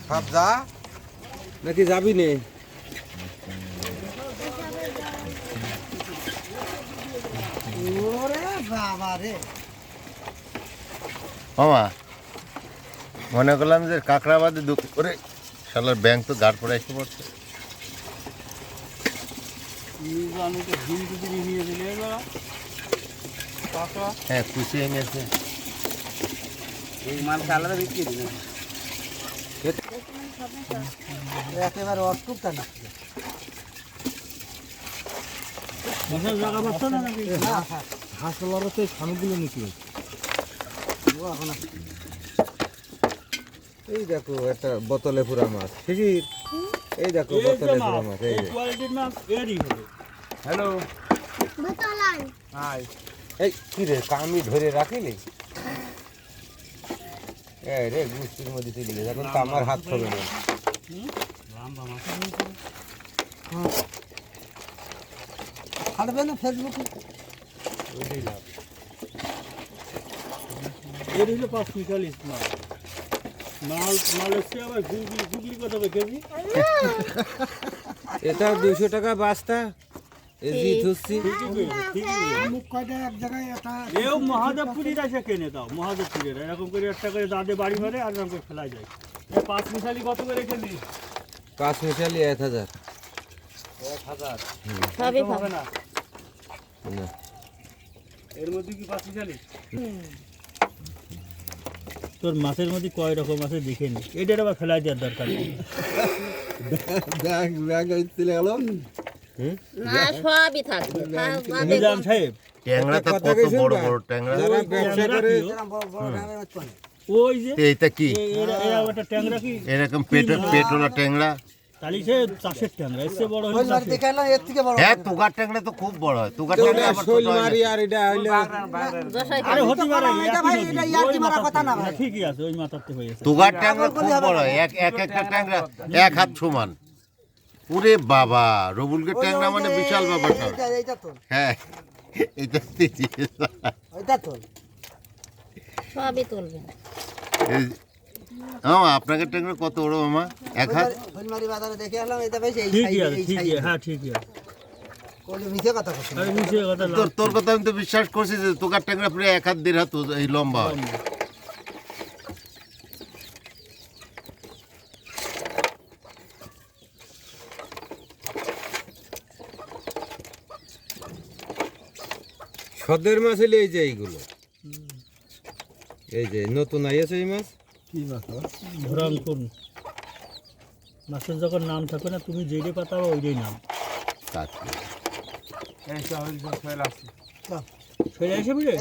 ভাব যা নাকি যাবি নে? ওরে বাবা রে, মামা মনে করলাম যে কাঁকড়াবাদে দুঃখ করে শালার ব্যাংক তো গাড় পড়ে এসে পড়ছে। হ্যাঁ খুশি হয়ে গেছে। এই মালটা আলাদা বিক্রি দিন। একেবারে অটুকটা না। হাঁসগুলো তো স্বামীগুলো নিতে এই দেখো একটা বোতলে পুরা মাছ ঠিকই। এই দেখো বোতলে পুরা মাছ। এই হ্যালো হাই। এই কি রে কামি ধরে রাখিলি? এই রে গুষ্টির মধ্যে চলে গেছে, এখন তো আমার হাত হবে না। ছাড়বে না ফেসবুকে? এটা 200 টাকা বস্তা। এই জি ধুচ্ছি মহাদেবপুরীর এসে কিনে দাও, মহাদেবপুরের এরকম করে একটা করে দাঁড়ে বাড়ি ভরে আর এরকম করে ফেলা যায়। 5 মিশালি কত করে কেজি? 5 মিশালি 1000। 1000 সবই হবে না না এর মধ্যে কি 5 মিশালি? তোর মাছের মধ্যে কয় রকম আছে দেখে নি, এটার আবার ফেলাই দেওয়ার দরকার নেই। ব্যাগ ব্যাগ চলে গেল। না সবই থাকবে নিজাম সাহেব ট্যাংরা তো কত বড় বড় ট্যাংরা। যারা ব্যবসা করে ওই যে এইটা কি এরা একটা ট্যাংরা কি এরকম পেট্রোলা ট্যাংরা? তাহলে সে চাষের ট্যাংরা, এর চেয়ে বড় ওই হয়ে মাছ দেখে এলাম, এর থেকে বড়। হ্যাঁ তুগার ট্যাংরা তো খুব বড় হয়। তুগার ট্যাংরা আবার ছোট শৈল হয় না। মারি আর এটা হইলো আরে হতে পারে এটা ভাই, এটা ইয়ার্কি মারা কথা না ভাই। ঠিকই আছে, ওই মাথাতে হয়েছে। তুগার ট্যাংরা খুব বড় হয়, একটা ট্যাংরা 1 হাত সমান। ওরে বাবা, রবুলকে ট্যাংরা মানে বিশাল ব্যাপার। এইটা তো, হ্যাঁ এটা ওইটা তো। সবই তুলবে আপনাকে ট্যাংরা কত বড় মামা? 1 হাত? ফুলমারি বাজারে দেখে এলাম, এটা বেশ এই ঠিকই সাইজ, আছে, এই ঠিকই সাইজ। হ্যাঁ ঠিকই আছে। কোলে মিথ্যে কথা বলছে। আরে নিচে কথা তোর কথা আমি তো বিশ্বাস করছি যে তুগার ট্যাংরা প্রায় 1 হাত 1.5 হাত এই লম্বা হয়। সদের মাছ হলে এই যে এইগুলো, এই যে নতুন আইছে এই মাছ। কি মাছ? ভ্রাঙ্কুন মাছের যখন নাম থাকে না, তুমি যেইটা পাতাবা ওইটাই নাম। কাটকে। ফেলে আসে বুঝে